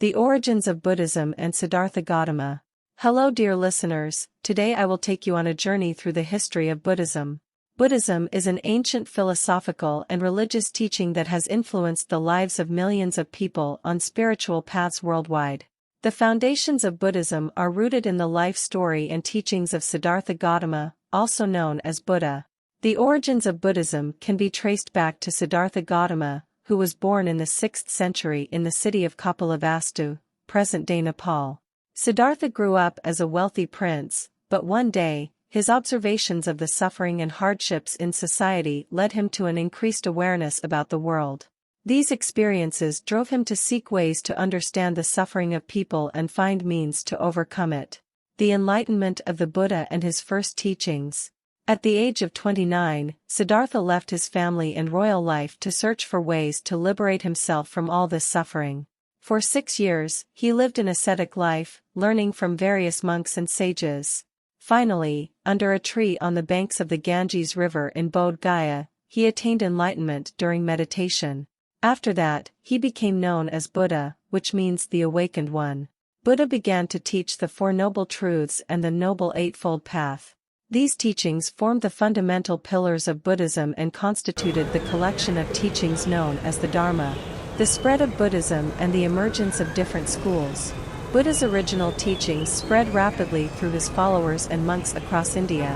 The Origins of Buddhism and Siddhartha Gautama. Hello dear listeners, today I will take you on a journey through the history of Buddhism. Buddhism is an ancient philosophical and religious teaching that has influenced the lives of millions of people on spiritual paths worldwide. The foundations of Buddhism are rooted in the life story and teachings of Siddhartha Gautama, also known as Buddha. The origins of Buddhism can be traced back to Siddhartha Gautama, who was born in the 6th century in the city of Kapilavastu, present-day Nepal. Siddhartha grew up as a wealthy prince, but one day, his observations of the suffering and hardships in society led him to an increased awareness about the world. These experiences drove him to seek ways to understand the suffering of people and find means to overcome it. The enlightenment of the Buddha and his first teachings. At the age of 29, Siddhartha left his family and royal life to search for ways to liberate himself from all this suffering. For 6 years, he lived an ascetic life, learning from various monks and sages. Finally, under a tree on the banks of the Ganges River in Bodh Gaya, he attained enlightenment during meditation. After that, he became known as Buddha, which means the awakened one. Buddha began to teach the Four Noble Truths and the Noble Eightfold Path. These teachings formed the fundamental pillars of Buddhism and constituted the collection of teachings known as the Dharma. The spread of Buddhism and the emergence of different schools. Buddha's original teachings spread rapidly through his followers and monks across India.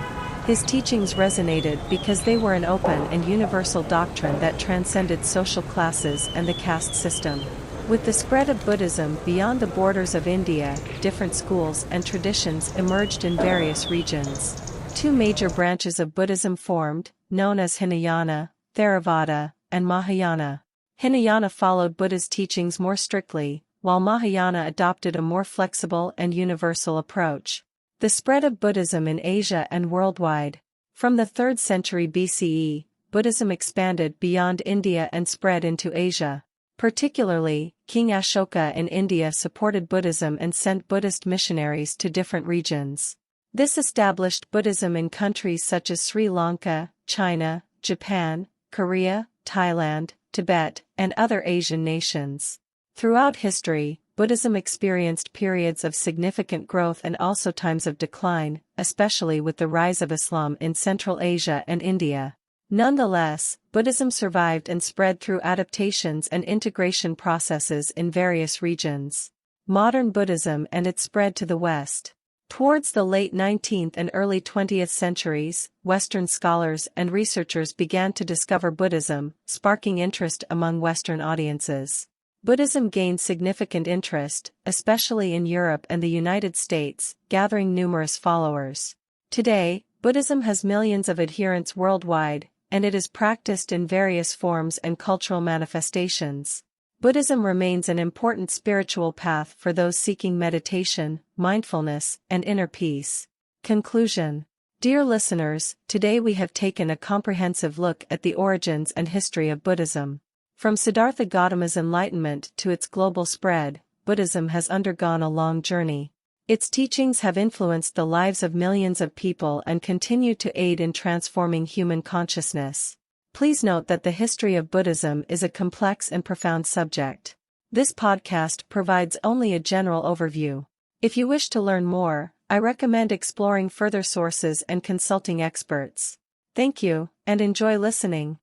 His teachings resonated because they were an open and universal doctrine that transcended social classes and the caste system. With the spread of Buddhism beyond the borders of India, different schools and traditions emerged in various regions. 2 major branches of Buddhism formed, known as Hinayana, Theravada, and Mahayana. Hinayana followed Buddha's teachings more strictly, while Mahayana adopted a more flexible and universal approach. The spread of Buddhism in Asia and worldwide. From the 3rd century BCE, Buddhism expanded beyond India and spread into Asia. Particularly, King Ashoka in India supported Buddhism and sent Buddhist missionaries to different regions. This established Buddhism in countries such as Sri Lanka, China, Japan, Korea, Thailand, Tibet, and other Asian nations. Throughout history, Buddhism experienced periods of significant growth and also times of decline, especially with the rise of Islam in Central Asia and India. Nonetheless, Buddhism survived and spread through adaptations and integration processes in various regions. Modern Buddhism and its spread to the West. Towards the late 19th and early 20th centuries, Western scholars and researchers began to discover Buddhism, sparking interest among Western audiences. Buddhism gained significant interest, especially in Europe and the United States, gathering numerous followers. Today, Buddhism has millions of adherents worldwide, and it is practiced in various forms and cultural manifestations. Buddhism remains an important spiritual path for those seeking meditation, mindfulness, and inner peace. Conclusion. Dear listeners, today we have taken a comprehensive look at the origins and history of Buddhism. From Siddhartha Gautama's enlightenment to its global spread, Buddhism has undergone a long journey. Its teachings have influenced the lives of millions of people and continue to aid in transforming human consciousness. Please note that the history of Buddhism is a complex and profound subject. This podcast provides only a general overview. If you wish to learn more, I recommend exploring further sources and consulting experts. Thank you, and enjoy listening.